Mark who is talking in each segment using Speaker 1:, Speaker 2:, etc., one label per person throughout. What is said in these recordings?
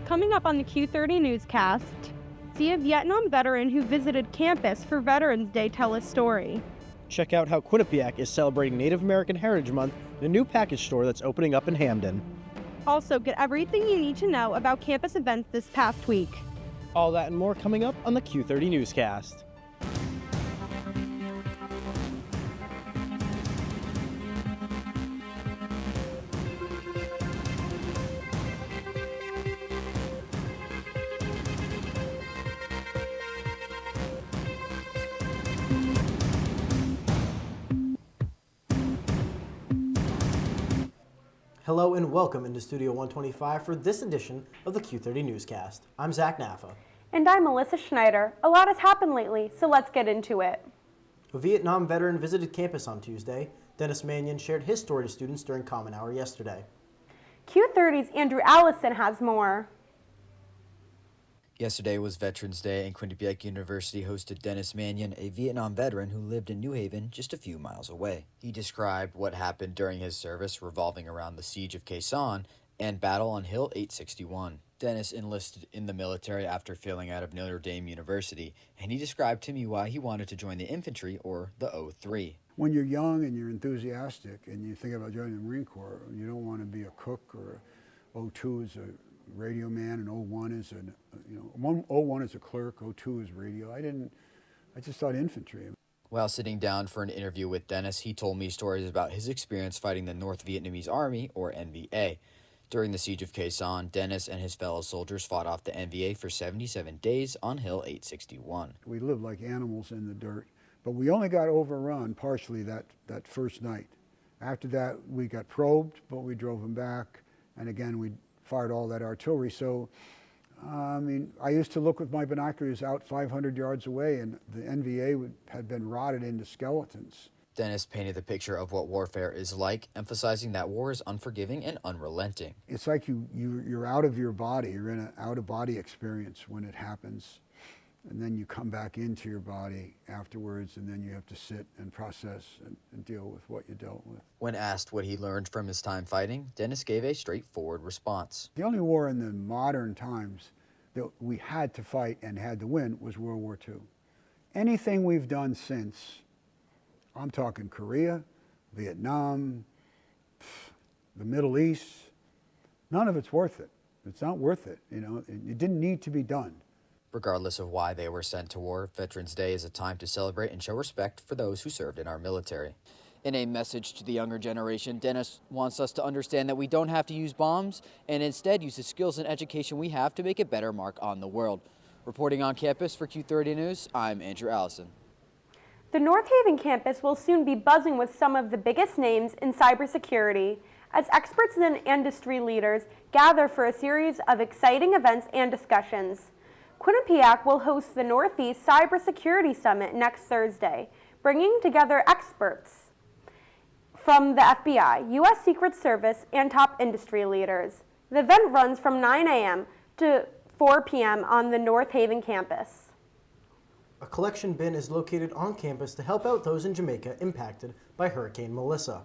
Speaker 1: Coming up on the Q30 Newscast, see a Vietnam veteran who visited campus for Veterans Day tell his story.
Speaker 2: Check out how Quinnipiac is celebrating Native American Heritage Month in a new package store that's opening up in Hamden.
Speaker 1: Also, get everything you need to know about campus events this past week.
Speaker 2: All that and more coming up on the Q30 Newscast. Hello and welcome into Studio 125 for this edition of the Q30 Newscast. I'm Zach Naffa.
Speaker 3: And I'm Melissa Schneider. A lot has happened lately, so let's get into it.
Speaker 2: A Vietnam veteran visited campus on Tuesday. Dennis Mannion shared his story to students during Common Hour yesterday.
Speaker 3: Q30's Andrew Allison has more.
Speaker 4: Yesterday was Veterans Day, and Quinnipiac University hosted Dennis Mannion, a Vietnam veteran who lived in New Haven just a few miles away. He described what happened during his service revolving around the siege of Quai Son and battle on Hill 861. Dennis enlisted in the military after failing out of Notre Dame University, and he described to me why he wanted to join the infantry, or the O3.
Speaker 5: When you're young and you're enthusiastic and you think about joining the Marine Corps, you don't want to be a cook, or O2 is a radio man, and O1 is O1 is a clerk, O2 is radio. I just thought infantry.
Speaker 4: While sitting down for an interview with Dennis, he told me stories about his experience fighting the North Vietnamese Army, or NVA. During the siege of Quai Son, Dennis and his fellow soldiers fought off the NVA for 77 days on Hill 861.
Speaker 5: We lived like animals in the dirt, but we only got overrun partially that first night. After that, we got probed, but we drove them back, and again, we fired all that artillery. So, I used to look with my binoculars out 500 yards away, and the NVA had been rotted into skeletons.
Speaker 4: Dennis painted the picture of what warfare is like, emphasizing that war is unforgiving and unrelenting.
Speaker 5: It's like you're out of your body. You're in an out-of-body experience when it happens. And then you come back into your body afterwards, and then you have to sit and process and deal with what you dealt with.
Speaker 4: When asked what he learned from his time fighting, Dennis gave a straightforward response.
Speaker 5: The only war in the modern times that we had to fight and had to win was World War II. Anything we've done since, I'm talking Korea, Vietnam, the Middle East, none of it's worth it. It's not worth it. It didn't need to be done.
Speaker 4: Regardless of why they were sent to war, Veterans Day is a time to celebrate and show respect for those who served in our military. In a message to the younger generation, Dennis wants us to understand that we don't have to use bombs and instead use the skills and education we have to make a better mark on the world. Reporting on campus for Q30 News, I'm Andrew Allison.
Speaker 3: The North Haven campus will soon be buzzing with some of the biggest names in cybersecurity as experts and industry leaders gather for a series of exciting events and discussions. Quinnipiac will host the Northeast Cybersecurity Summit next Thursday, bringing together experts from the FBI, U.S. Secret Service, and top industry leaders. The event runs from 9 a.m. to 4 p.m. on the North Haven campus.
Speaker 2: A collection bin is located on campus to help out those in Jamaica impacted by Hurricane Melissa.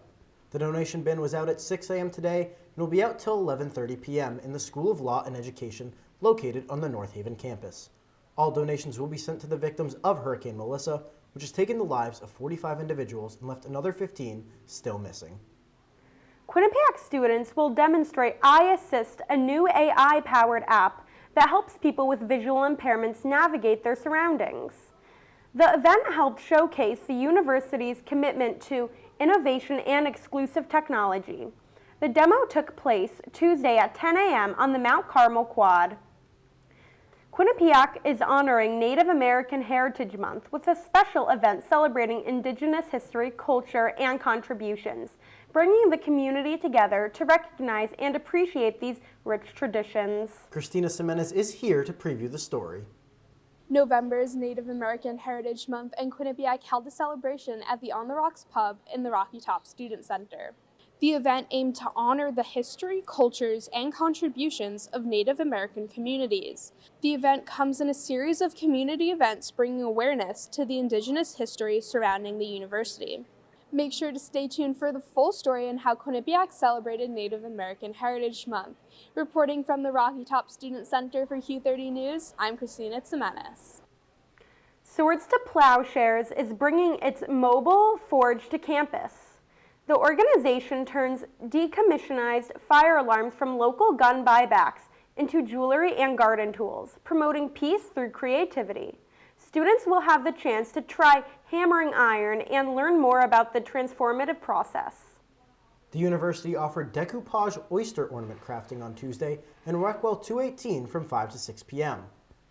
Speaker 2: The donation bin was out at 6 a.m. today and will be out till 11:30 p.m. in the School of Law and Education located on the North Haven campus. All donations will be sent to the victims of Hurricane Melissa, which has taken the lives of 45 individuals and left another 15 still missing.
Speaker 3: Quinnipiac students will demonstrate iAssist, a new AI-powered app that helps people with visual impairments navigate their surroundings. The event helped showcase the university's commitment to innovation and exclusive technology. The demo took place Tuesday at 10 a.m. on the Mount Carmel Quad. Quinnipiac is honoring Native American Heritage Month with a special event celebrating Indigenous history, culture, and contributions, bringing the community together to recognize and appreciate these rich traditions.
Speaker 2: Christina Semenez is here to preview the story.
Speaker 6: November is Native American Heritage Month, and Quinnipiac held a celebration at the On the Rocks pub in the Rocky Top Student Center. The event aimed to honor the history, cultures, and contributions of Native American communities. The event comes in a series of community events bringing awareness to the Indigenous history surrounding the university. Make sure to stay tuned for the full story on how Quinnipiac celebrated Native American Heritage Month. Reporting from the Rocky Top Student Center for Q30 News, I'm Christina Tsimenis.
Speaker 3: Swords to Plowshares is bringing its mobile forge to campus. The organization turns decommissioned fire alarms from local gun buybacks into jewelry and garden tools, promoting peace through creativity. Students will have the chance to try hammering iron and learn more about the transformative process.
Speaker 2: The university offered decoupage oyster ornament crafting on Tuesday in Rockwell 218 from 5 to 6 p.m.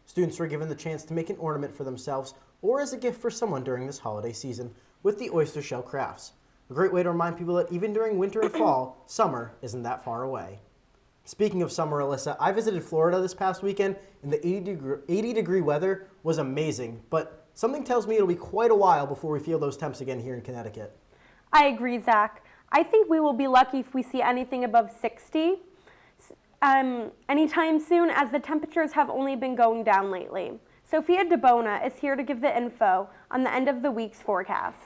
Speaker 2: Students were given the chance to make an ornament for themselves or as a gift for someone during this holiday season with the oyster shell crafts. A great way to remind people that even during winter and fall, summer isn't that far away. Speaking of summer, Alyssa, I visited Florida this past weekend, and the 80-degree weather was amazing, but something tells me it'll be quite a while before we feel those temps again here in Connecticut.
Speaker 3: I agree, Zach. I think we will be lucky if we see anything above 60 anytime soon, as the temperatures have only been going down lately. Sophia DeBona is here to give the info on the end of the week's forecast.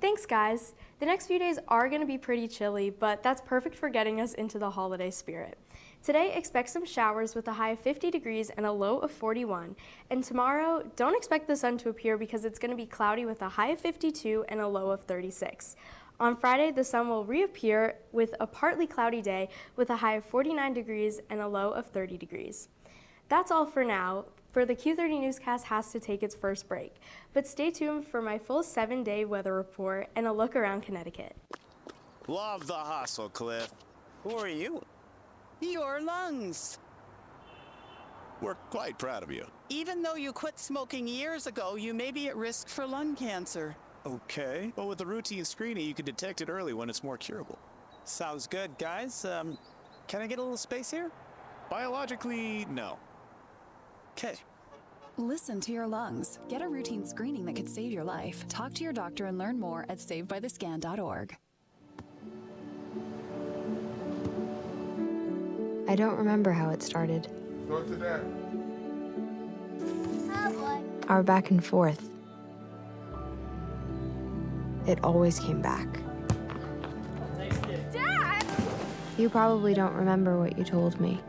Speaker 7: Thanks, guys. The next few days are going to be pretty chilly, but that's perfect for getting us into the holiday spirit. Today, expect some showers with a high of 50 degrees and a low of 41. And tomorrow, don't expect the sun to appear because it's going to be cloudy with a high of 52 and a low of 36. On Friday, the sun will reappear with a partly cloudy day with a high of 49 degrees and a low of 30 degrees. That's all for now. For the Q30 Newscast has to take its first break, but stay tuned for my full 7-day weather report and a look around Connecticut.
Speaker 8: Love the hustle, Cliff. Who are you?
Speaker 9: Your lungs.
Speaker 8: We're quite proud of you.
Speaker 9: Even though you quit smoking years ago, you may be at risk for lung cancer.
Speaker 8: Okay. Well, with the routine screening, you can detect it early when it's more curable.
Speaker 9: Sounds good, guys. Can I get a little space here?
Speaker 8: Biologically, no.
Speaker 9: Okay.
Speaker 10: Listen to your lungs. Get a routine screening that could save your life. Talk to your doctor and learn more at savedbythescan.org.
Speaker 11: I don't remember how it started.
Speaker 12: Go to that.
Speaker 11: Our back and forth. It always came back.
Speaker 6: Dad!
Speaker 11: You probably don't remember what you told me.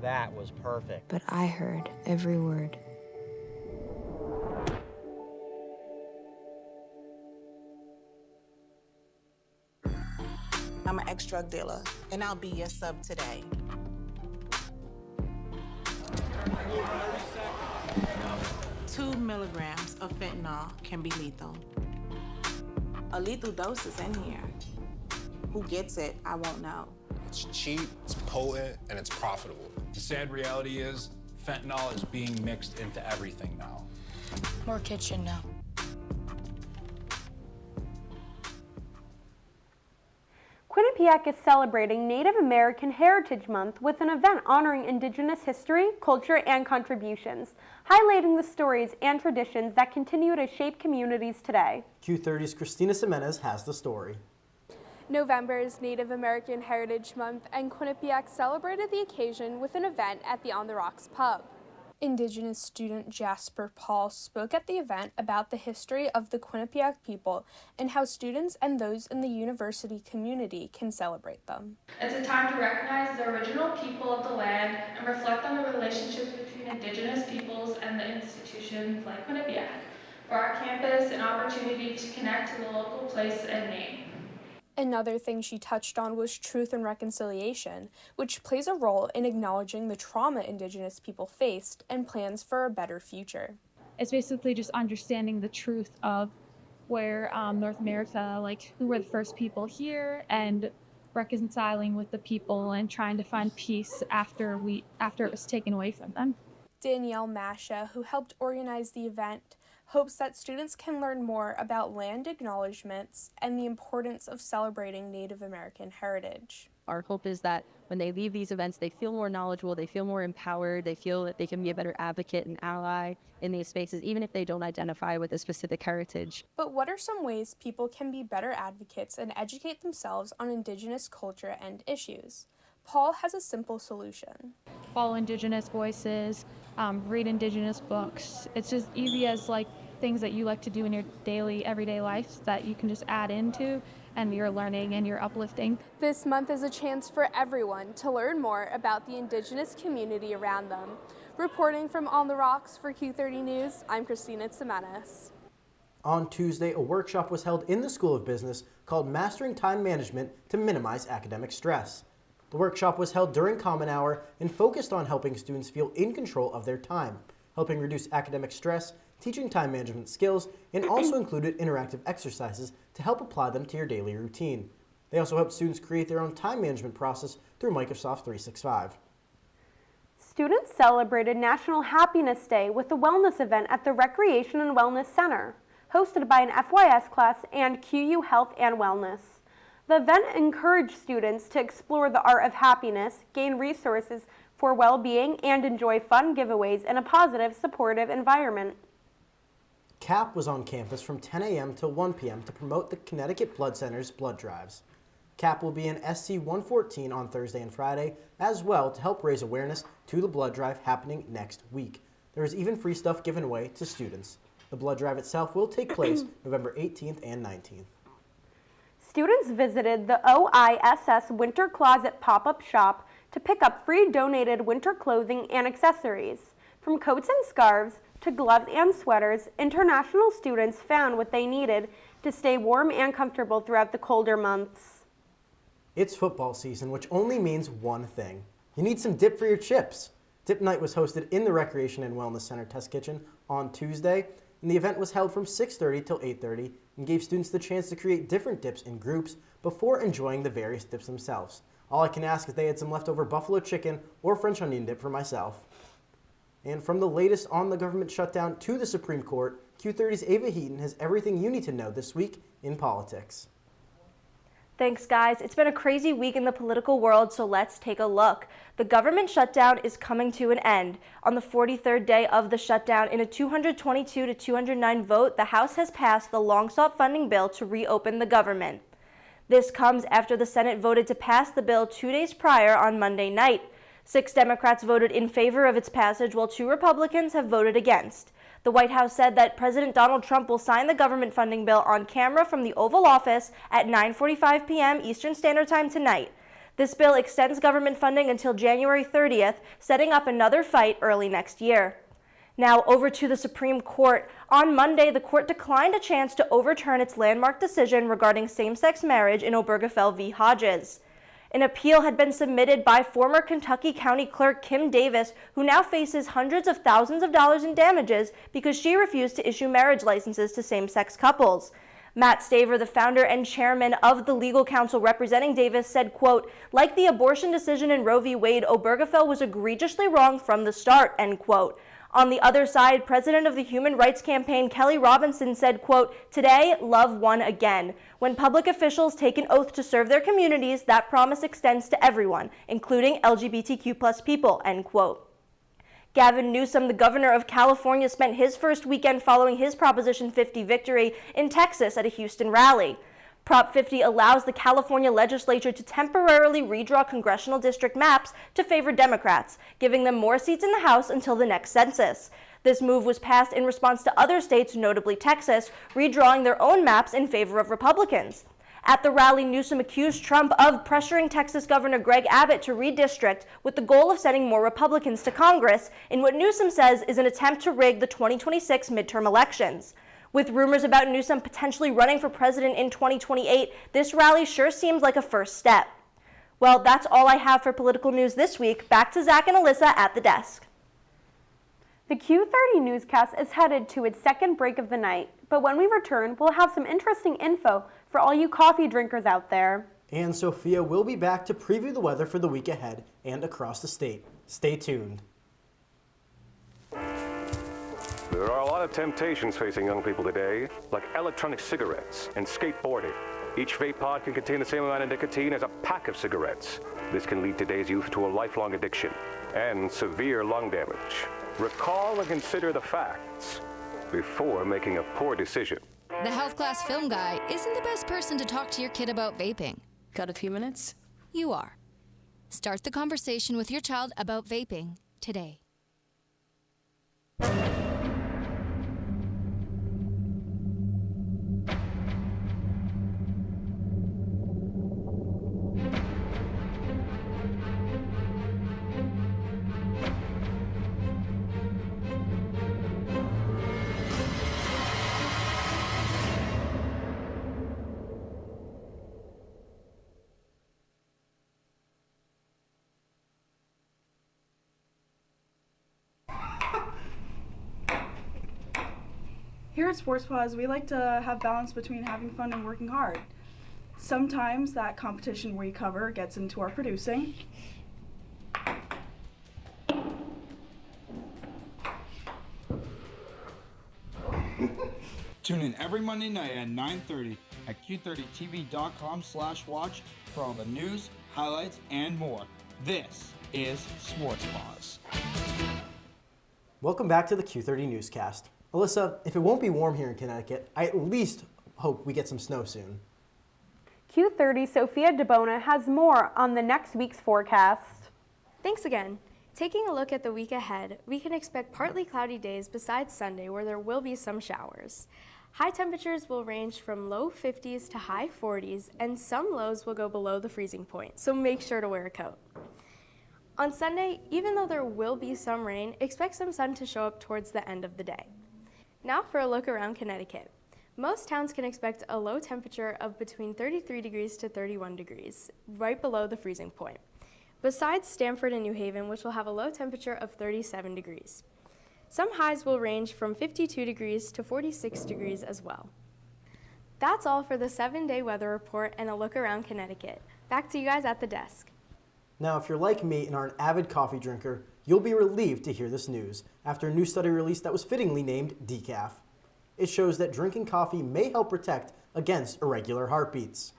Speaker 13: That was perfect.
Speaker 11: But I heard every word.
Speaker 14: I'm an ex-drug dealer, and I'll be your sub today. Two milligrams of fentanyl can be lethal. A lethal dose is in here. Who gets it, I won't know.
Speaker 12: It's cheap, it's potent, and it's profitable. The sad reality is, fentanyl is being mixed into everything now.
Speaker 11: More kitchen now.
Speaker 3: Quinnipiac is celebrating Native American Heritage Month with an event honoring Indigenous history, culture, and contributions, highlighting the stories and traditions that continue to shape communities today.
Speaker 2: Q30's Christina Tsimenis has the story.
Speaker 6: November is Native American Heritage Month, and Quinnipiac celebrated the occasion with an event at the On the Rocks pub. Indigenous student Jasper Paul spoke at the event about the history of the Quinnipiac people and how students and those in the university community can celebrate them.
Speaker 15: It's a time to recognize the original people of the land and reflect on the relationships between Indigenous peoples and the institutions like Quinnipiac. For our campus, an opportunity to connect to the local place and name.
Speaker 6: Another thing she touched on was truth and reconciliation, which plays a role in acknowledging the trauma Indigenous people faced and plans for a better future.
Speaker 16: It's basically just understanding the truth of where North America, like who were the first people here, and reconciling with the people and trying to find peace after it was taken away from them.
Speaker 6: Danielle Masha, who helped organize the event, hopes that students can learn more about land acknowledgements and the importance of celebrating Native American heritage.
Speaker 17: Our hope is that when they leave these events, they feel more knowledgeable, they feel more empowered, they feel that they can be a better advocate and ally in these spaces, even if they don't identify with a specific heritage.
Speaker 6: But what are some ways people can be better advocates and educate themselves on Indigenous culture and issues? Paul has a simple solution.
Speaker 16: Follow Indigenous voices, read Indigenous books. It's as easy as like things that you like to do in your daily, everyday life that you can just add into, and you're learning and you're uplifting.
Speaker 6: This month is a chance for everyone to learn more about the Indigenous community around them. Reporting from On the Rocks for Q30 News, I'm Christina Tsimanis.
Speaker 2: On Tuesday, a workshop was held in the School of Business called Mastering Time Management to Minimize Academic Stress. The workshop was held during Common Hour and focused on helping students feel in control of their time, helping reduce academic stress, teaching time management skills, and also included interactive exercises to help apply them to your daily routine. They also helped students create their own time management process through Microsoft 365.
Speaker 3: Students celebrated National Happiness Day with a wellness event at the Recreation and Wellness Center, hosted by an FYS class and QU Health and Wellness. The event encouraged students to explore the art of happiness, gain resources for well-being, and enjoy fun giveaways in a positive, supportive environment.
Speaker 2: CAP was on campus from 10 a.m. till 1 p.m. to promote the Connecticut Blood Center's blood drives. CAP will be in SC 114 on Thursday and Friday as well to help raise awareness to the blood drive happening next week. There is even free stuff given away to students. The blood drive itself will take place November 18th and 19th.
Speaker 3: Students visited the OISS Winter Closet pop-up shop to pick up free donated winter clothing and accessories. From coats and scarves to gloves and sweaters, international students found what they needed to stay warm and comfortable throughout the colder months.
Speaker 2: It's football season, which only means one thing. You need some dip for your chips. Dip night was hosted in the Recreation and Wellness Center Test Kitchen on Tuesday, and the event was held from 6:30 till 8:30 and gave students the chance to create different dips in groups before enjoying the various dips themselves. All I can ask is they had some leftover buffalo chicken or French onion dip for myself. And from the latest on the government shutdown to the Supreme Court, Q30's Ava Heaton has everything you need to know this week in politics.
Speaker 7: Thanks, guys. It's been a crazy week in the political world, so let's take a look. The government shutdown is coming to an end. On the 43rd day of the shutdown, in a 222 to 209 vote, the House has passed the long-sought funding bill to reopen the government. This comes after the Senate voted to pass the bill 2 days prior on Monday night. 6 Democrats voted in favor of its passage, while 2 Republicans have voted against. The White House said that President Donald Trump will sign the government funding bill on camera from the Oval Office at 9:45 p.m. Eastern Standard Time tonight. This bill extends government funding until January 30th, setting up another fight early next year. Now over to the Supreme Court. On Monday, the court declined a chance to overturn its landmark decision regarding same-sex marriage in Obergefell v. Hodges. An appeal had been submitted by former Kentucky County Clerk Kim Davis, who now faces hundreds of thousands of dollars in damages because she refused to issue marriage licenses to same-sex couples. Matt Staver, the founder and chairman of the legal counsel representing Davis, said, quote, "Like the abortion decision in Roe v. Wade, Obergefell was egregiously wrong from the start," end quote. On the other side, president of the Human Rights Campaign, Kelly Robinson, said, quote, "Today, love won again. When public officials take an oath to serve their communities, that promise extends to everyone, including LGBTQ+ people," end quote. Gavin Newsom, the governor of California, spent his first weekend following his Proposition 50 victory in Texas at a Houston rally. Prop 50 allows the California legislature to temporarily redraw congressional district maps to favor Democrats, giving them more seats in the House until the next census. This move was passed in response to other states, notably Texas, redrawing their own maps in favor of Republicans. At the rally, Newsom accused Trump of pressuring Texas Governor Greg Abbott to redistrict with the goal of sending more Republicans to Congress in what Newsom says is an attempt to rig the 2026 midterm elections. With rumors about Newsom potentially running for president in 2028, this rally sure seems like a first step. Well, that's all I have for political news this week. Back to Zach and Alyssa at the desk.
Speaker 3: The Q30 Newscast is headed to its second break of the night, but when we return, we'll have some interesting info for all you coffee drinkers out there.
Speaker 2: And Sophia will be back to preview the weather for the week ahead and across the state. Stay tuned.
Speaker 18: There are a lot of temptations facing young people today, like electronic cigarettes and skateboarding. Each vape pod can contain the same amount of nicotine as a pack of cigarettes. This can lead today's youth to a lifelong addiction and severe lung damage. Recall and consider the facts before making a poor decision.
Speaker 19: The health class film guy isn't the best person to talk to your kid about vaping.
Speaker 11: Got a few minutes?
Speaker 19: You are. Start the conversation with your child about vaping today.
Speaker 20: Here at Sports Pause, we like to have balance between having fun and working hard. Sometimes that competition we cover gets into our producing.
Speaker 21: Tune in every Monday night at 9:30 at q30tv.com/watch for all the news, highlights, and more. This is Sports Pause.
Speaker 2: Welcome back to the Q30 Newscast. Alyssa, if it won't be warm here in Connecticut, I at least hope we get some snow soon.
Speaker 3: Q30 Sophia DeBona has more on the next week's forecast.
Speaker 7: Thanks again. Taking a look at the week ahead, we can expect partly cloudy days besides Sunday where there will be some showers. High temperatures will range from low 50s to high 40s, and some lows will go below the freezing point, so make sure to wear a coat. On Sunday, even though there will be some rain, expect some sun to show up towards the end of the day. Now for a look around Connecticut. Most towns can expect a low temperature of between 33 degrees to 31 degrees, right below the freezing point. Besides Stamford and New Haven, which will have a low temperature of 37 degrees. Some highs will range from 52 degrees to 46 degrees as well. That's all for the 7-day weather report and a look around Connecticut. Back to you guys at the desk.
Speaker 2: Now, if you're like me and are an avid coffee drinker, you'll be relieved to hear this news after a new study released that was fittingly named Decaf. It shows that drinking coffee may help protect against irregular heartbeats.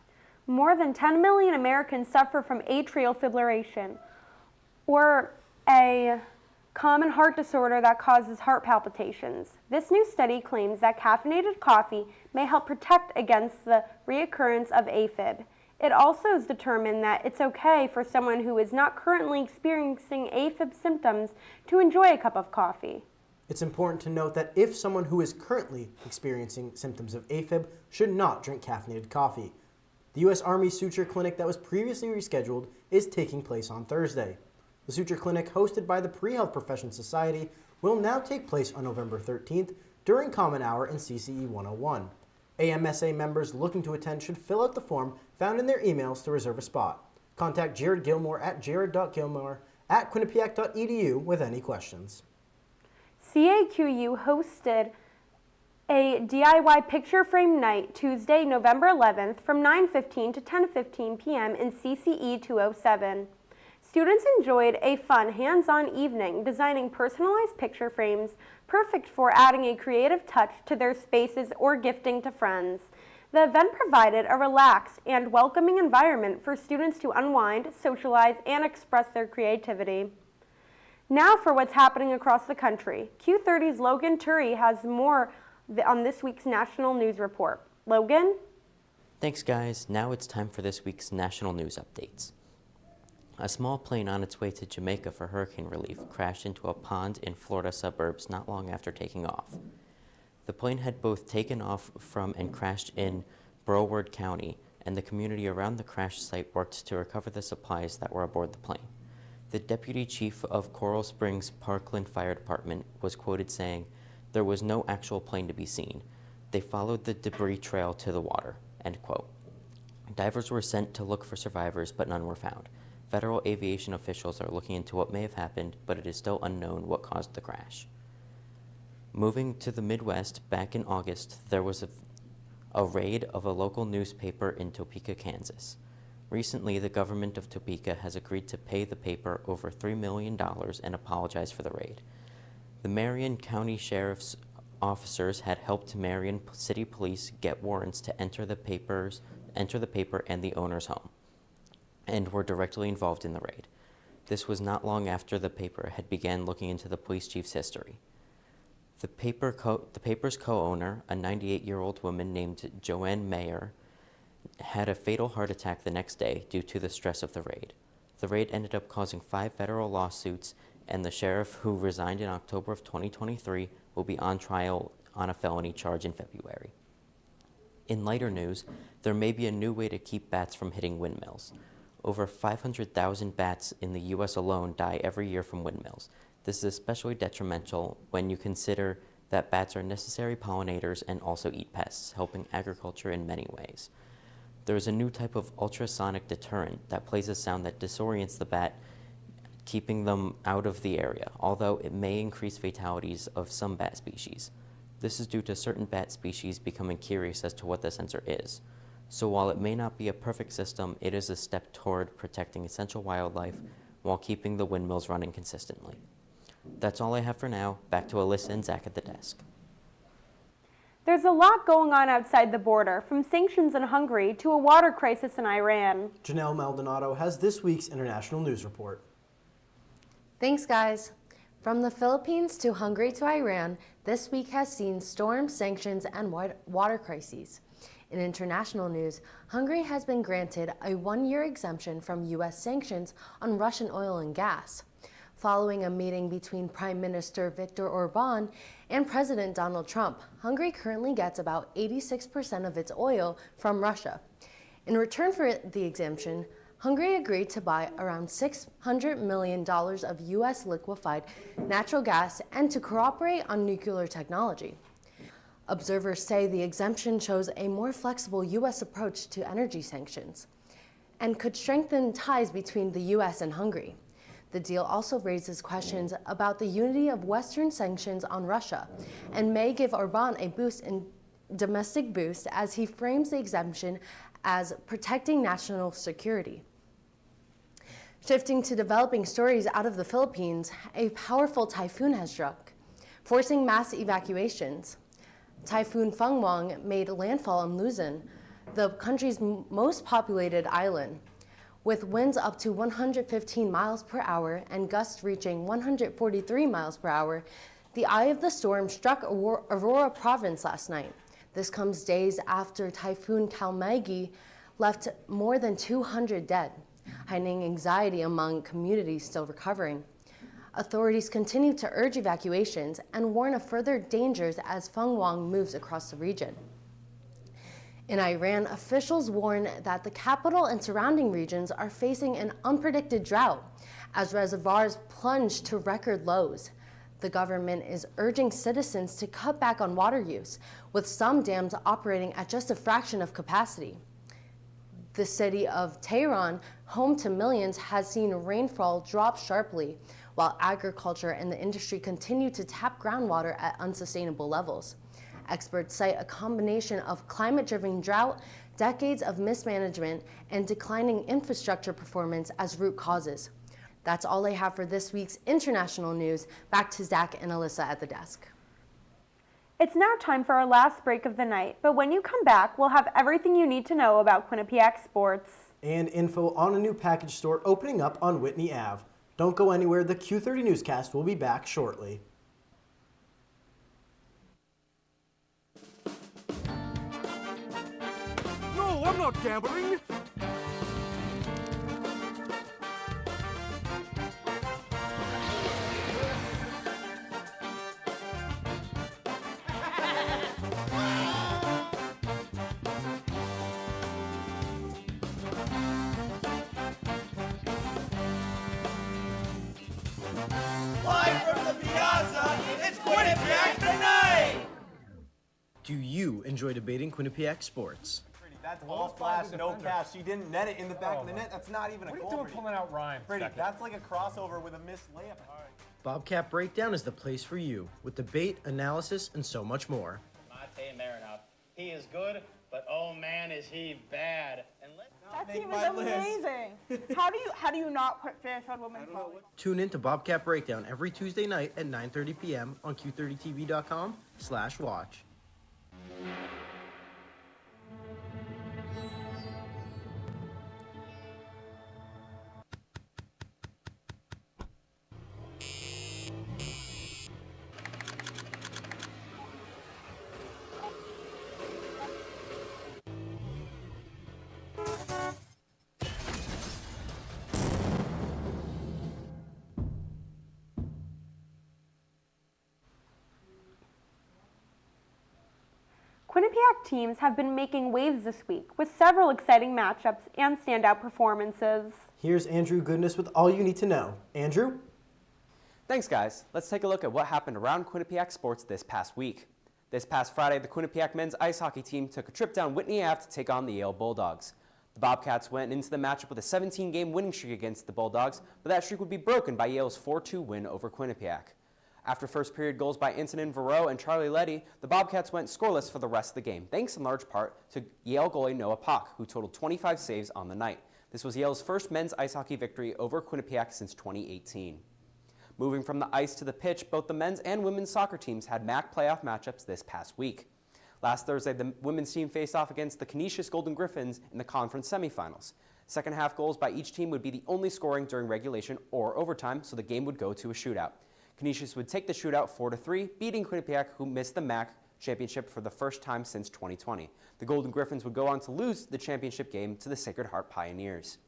Speaker 3: More than 10 million Americans suffer from atrial fibrillation, or a common heart disorder that causes heart palpitations. This new study claims that caffeinated coffee may help protect against the reoccurrence of AFib. It also is determined that it's okay for someone who is not currently experiencing AFib symptoms to enjoy a cup of coffee.
Speaker 2: It's important to note that if someone who is currently experiencing symptoms of AFib should not drink caffeinated coffee. The U.S. Army Suture Clinic that was previously rescheduled is taking place on Thursday. The Suture Clinic, hosted by the Pre-Health Professions Society, will now take place on November 13th during Common Hour in CCE 101. AMSA members looking to attend should fill out the form found in their emails to reserve a spot. Contact Jared Gilmore at jared.gilmore@quinnipiac.edu with any questions.
Speaker 3: CAQU hosted a DIY picture frame night Tuesday, November 11th from 9:15 to 10:15 p.m. in CCE 207. Students enjoyed a fun, hands-on evening designing personalized picture frames perfect for adding a creative touch to their spaces or gifting to friends. The event provided a relaxed and welcoming environment for students to unwind, socialize, and express their creativity. Now for what's happening across the country. Q30's Logan Turi has more on this week's National News Report. Logan?
Speaker 22: Thanks, guys. Now it's time for this week's national news updates. A small plane on its way to Jamaica for hurricane relief crashed into a pond in Florida suburbs not long after taking off. The plane had both taken off from and crashed in Broward County, and the community around the crash site worked to recover the supplies that were aboard the plane. The deputy chief of Coral Springs Parkland Fire Department was quoted saying, "There was no actual plane to be seen. They followed the debris trail to the water," end quote. Divers were sent to look for survivors, but none were found. Federal aviation officials are looking into what may have happened, but it is still unknown what caused the crash. Moving to the Midwest, back in August, there was a raid of a local newspaper in Topeka, Kansas. Recently, the government of Topeka has agreed to pay the paper over $3 million and apologize for the raid. The Marion County Sheriff's officers had helped Marion City Police get warrants to enter the paper and the owner's home, and were directly involved in the raid. This was not long after the paper had began looking into the police chief's history. The paper's co-owner, a 98-year-old woman named Joanne Mayer, had a fatal heart attack the next day due to the stress of the raid. The raid ended up causing 5 federal lawsuits, and the sheriff, who resigned in October of 2023, will be on trial on a felony charge in February. In lighter news, there may be a new way to keep bats from hitting windmills. Over 500,000 bats in the U.S. alone die every year from windmills. This is especially detrimental when you consider that bats are necessary pollinators and also eat pests, helping agriculture in many ways. There is a new type of ultrasonic deterrent that plays a sound that disorients the bat, keeping them out of the area, although it may increase fatalities of some bat species. This is due to certain bat species becoming curious as to what the sensor is. So while it may not be a perfect system, it is a step toward protecting essential wildlife while keeping the windmills running consistently. That's all I have for now. Back to Alyssa and Zach at the desk.
Speaker 3: There's a lot going on outside the border, from sanctions in Hungary to a water crisis in Iran.
Speaker 2: Janelle Maldonado has this week's international news report.
Speaker 1: Thanks, guys. From the Philippines to Hungary to Iran, this week has seen storms, sanctions, and water crises. In international news, Hungary has been granted a one-year exemption from U.S. sanctions on Russian oil and gas. Following a meeting between Prime Minister Viktor Orban and President Donald Trump, Hungary currently gets about 86% of its oil from Russia. In return for the exemption, Hungary agreed to buy around $600 million of U.S. liquefied natural gas and to cooperate on nuclear technology. Observers say the exemption shows a more flexible U.S. approach to energy sanctions and could strengthen ties between the U.S. and Hungary. The deal also raises questions about the unity of Western sanctions on Russia and may give Orban a domestic boost as he frames the exemption as protecting national security. Shifting to developing stories out of the Philippines, a powerful typhoon has struck, forcing mass evacuations. Typhoon Fengwang made landfall in Luzon, the country's most populated island. With winds up to 115 miles per hour and gusts reaching 143 miles per hour, the eye of the storm struck Aurora Province last night. This comes days after Typhoon Kalmagi left more than 200 dead, heightening anxiety among communities still recovering. Authorities continue to urge evacuations and warn of further dangers as Fengwang moves across the region. In Iran, officials warn that the capital and surrounding regions are facing an unpredicted drought as reservoirs plunge to record lows. The government is urging citizens to cut back on water use, with some dams operating at just a fraction of capacity. The city of Tehran, home to millions, has seen rainfall drop sharply, while agriculture and the industry continue to tap groundwater at unsustainable levels. Experts cite a combination of climate-driven drought, decades of mismanagement, and declining infrastructure performance as root causes. That's all I have for this week's international news. Back to Zach and Alyssa at the desk.
Speaker 3: It's now time for our last break of the night, but when you come back, we'll have everything you need to know about Quinnipiac sports.
Speaker 2: And info on a new package store opening up on Whitney Ave. Don't go anywhere, the Q30 Newscast will be back shortly.
Speaker 5: No, I'm not gambling.
Speaker 23: Live from the piazza, it's Quinnipiac tonight!
Speaker 2: Do you enjoy debating Quinnipiac sports?
Speaker 24: That's all flash, no cash. She didn't net it in the back of the net. That's not even a goal.
Speaker 5: What are you doing pulling out rhymes?
Speaker 24: Brady, that's like a crossover with a missed layup.
Speaker 2: Bobcat Breakdown is the place for you, with debate, analysis, and so much more.
Speaker 25: Mate Marinov. He is good, but oh man, is he bad. And
Speaker 26: That team is amazing. How do you not put fish on women's volleyball?
Speaker 2: Tune in to Bobcat Breakdown every Tuesday night at 9:30 p.m. on Q30TV.com/watch.
Speaker 3: Quinnipiac teams have been making waves this week with several exciting matchups and standout performances.
Speaker 2: Here's Andrew Goodness with all you need to know. Andrew?
Speaker 27: Thanks, guys. Let's take a look at what happened around Quinnipiac sports this past week. This past Friday, the Quinnipiac men's ice hockey team took a trip down Whitney Ave to take on the Yale Bulldogs. The Bobcats went into the matchup with a 17-game winning streak against the Bulldogs, but that streak would be broken by Yale's 4-2 win over Quinnipiac. After first period goals by Antonin Varro and Charlie Letty, the Bobcats went scoreless for the rest of the game, thanks in large part to Yale goalie Noah Pock, who totaled 25 saves on the night. This was Yale's first men's ice hockey victory over Quinnipiac since 2018. Moving from the ice to the pitch, both the men's and women's soccer teams had MAC playoff matchups this past week. Last Thursday, the women's team faced off against the Canisius Golden Griffins in the conference semifinals. Second half goals by each team would be the only scoring during regulation or overtime, so the game would go to a shootout. Canisius would take the shootout 4-3, beating Quinnipiac, who missed the MAC championship for the first time since 2020. The Golden Griffins would go on to lose the championship game to the Sacred Heart Pioneers.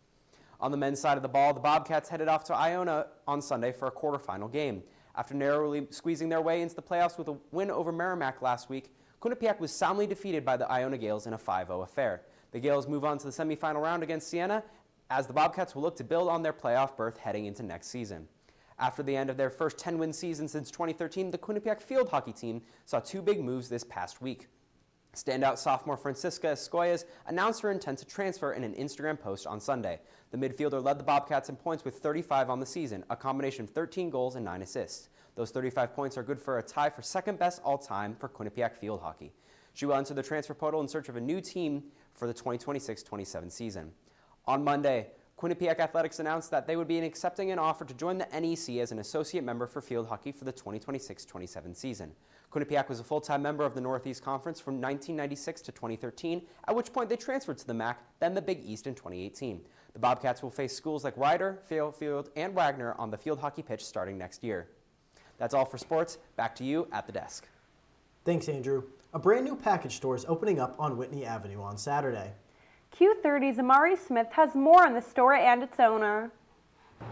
Speaker 27: On the men's side of the ball, the Bobcats headed off to Iona on Sunday for a quarterfinal game. After narrowly squeezing their way into the playoffs with a win over Merrimack last week, Quinnipiac was soundly defeated by the Iona Gales in a 5-0 affair. The Gales move on to the semifinal round against Siena, as the Bobcats will look to build on their playoff berth heading into next season. After the end of their first 10-win season since 2013, the Quinnipiac field hockey team saw two big moves this past week. Standout sophomore Francisca Escoyas announced her intent to transfer in an Instagram post on Sunday. The midfielder led the Bobcats in points with 35 on the season, a combination of 13 goals and 9 assists. Those 35 points are good for a tie for second best all-time for Quinnipiac field hockey. She will enter the transfer portal in search of a new team for the 2026-27 season. On Monday, Quinnipiac Athletics announced that they would be accepting an offer to join the NEC as an associate member for field hockey for the 2026-27 season. Quinnipiac was a full-time member of the Northeast Conference from 1996 to 2013, at which point they transferred to the MAC, then the Big East in 2018. The Bobcats will face schools like Ryder, Fairfield, and Wagner on the field hockey pitch starting next year. That's all for sports. Back to you at the desk.
Speaker 2: Thanks, Andrew. A brand new package store is opening up on Whitney Avenue on Saturday.
Speaker 3: Q30's Amari Smith has more on the store and its owner.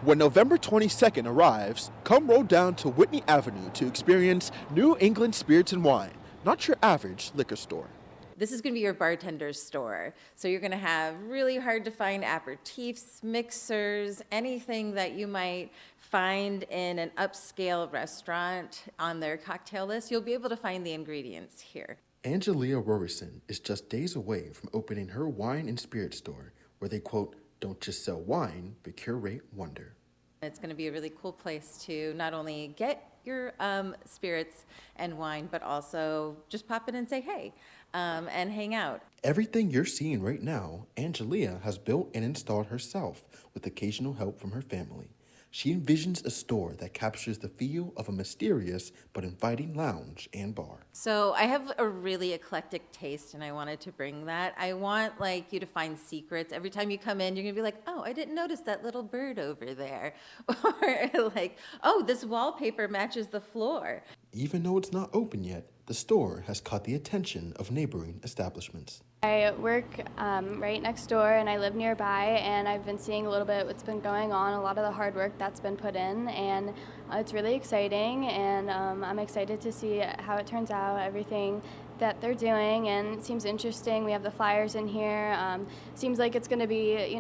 Speaker 4: When November 22nd arrives, come roll down to Whitney Avenue to experience New England Spirits and Wine, not your average liquor store.
Speaker 8: This is going to be your bartender's store. So you're going to have really hard to find aperitifs, mixers, anything that you might find in an upscale restaurant on their cocktail list. You'll be able to find the ingredients here.
Speaker 4: Angelia Rorison is just days away from opening her wine and spirit store, where they, quote, don't just sell wine, but curate wonder.
Speaker 8: It's going to be a really cool place to not only get your spirits and wine, but also just pop in and say hey and hang out.
Speaker 4: Everything you're seeing right now, Angelia has built and installed herself with occasional help from her family. She envisions a store that captures the feel of a mysterious but inviting lounge and bar.
Speaker 8: So I have a really eclectic taste, and I wanted to bring that. I want you to find secrets. Every time you come in, you're gonna be like, oh, I didn't notice that little bird over there. Or oh, this wallpaper matches the floor.
Speaker 4: Even though it's not open yet, the store has caught the attention of neighboring establishments.
Speaker 9: I work right next door and I live nearby, and I've been seeing a little bit what's been going on, a lot of the hard work that's been put in, and it's really exciting, and I'm excited to see how it turns out, everything that they're doing, and it seems interesting. We have the flyers in here. Seems like it's going to be,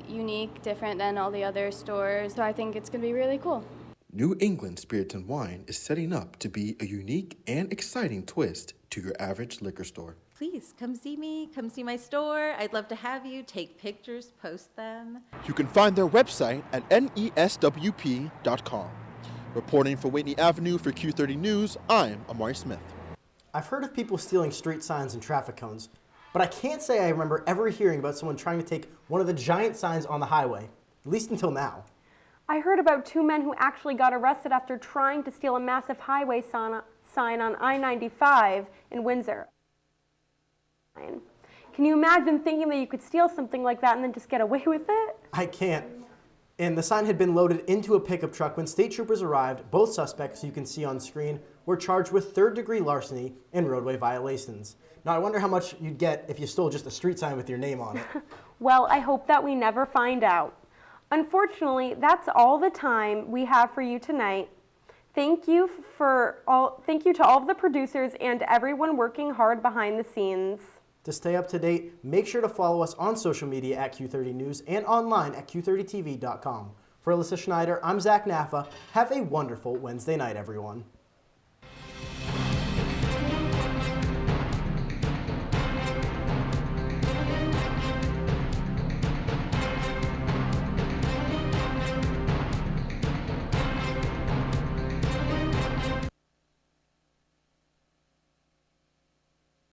Speaker 9: unique, different than all the other stores, so I think it's going to be really cool.
Speaker 4: New England Spirits and Wine is setting up to be a unique and exciting twist to your average liquor store.
Speaker 8: Please come see me, come see my store. I'd love to have you take pictures, post them.
Speaker 4: You can find their website at neswp.com. Reporting for Whitney Avenue for Q30 News, I'm Amari Smith.
Speaker 2: I've heard of people stealing street signs and traffic cones, but I can't say I remember ever hearing about someone trying to take one of the giant signs on the highway, at least until now.
Speaker 3: I heard about two men who actually got arrested after trying to steal a massive highway sign on I-95 in Windsor. Can you imagine thinking that you could steal something like that and then just get away with it?
Speaker 2: I can't. And the sign had been loaded into a pickup truck when state troopers arrived. Both suspects, you can see on screen, were charged with third-degree larceny and roadway violations. Now, I wonder how much you'd get if you stole just a street sign with your name on it.
Speaker 3: Well, I hope that we never find out. Unfortunately, that's all the time we have for you tonight. Thank you to all of the producers and everyone working hard behind the scenes.
Speaker 2: To stay up to date, make sure to follow us on social media at Q30 News and online at Q30TV.com. For Alyssa Schneider, I'm Zach Naffa. Have a wonderful Wednesday night, everyone.